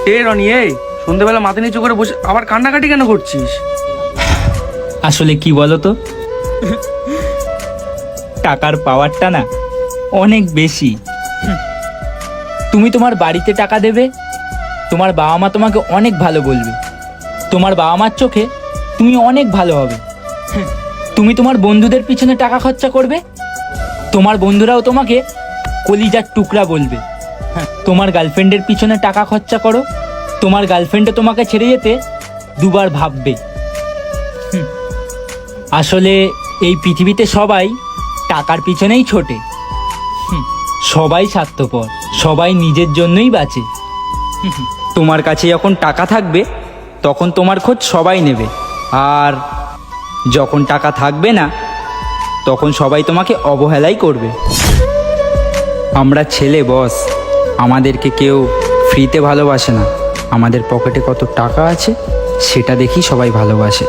রনি, এই সন্ধ্যেবেলা মাথা নিচু করে বসে আবার কান্নাকাটি কেন করছিস? আসলে কি বলো তো, টাকার পাওয়ারটা না অনেক বেশি। তুমি তোমার বাড়িতে টাকা দেবে, তোমার বাবা মা তোমাকে অনেক ভালো বলবে, তোমার বাবা মার চোখে তুমি অনেক ভালো হবে। তুমি তোমার বন্ধুদের পিছনে টাকা খরচা করবে, তোমার বন্ধুরাও তোমাকে কলিজার টুকরা বলবে। তোমার গার্লফ্রেন্ডের পিছনে টাকা খরচা করো, তোমার গার্লফ্রেন্ডও তোমাকে ছেড়ে যেতে দুবার ভাববে। আসলে এই পৃথিবীতে সবাই টাকার পিছনেই ছোটে। সবাই স্বার্থপর, সবাই নিজের জন্যই বাঁচে। তোমার কাছে যখন টাকা থাকবে তখন তোমার খোঁজ সবাই নেবে, আর যখন টাকা থাকবে না তখন সবাই তোমাকে অবহেলাই করবে। আমরা ছেলে বস, আমাদেরকে কেউ ফ্রিতে ভালোবাসে না, আমাদের পকেটে কত টাকা আছে সেটা দেখি সবাই ভালোবাসে।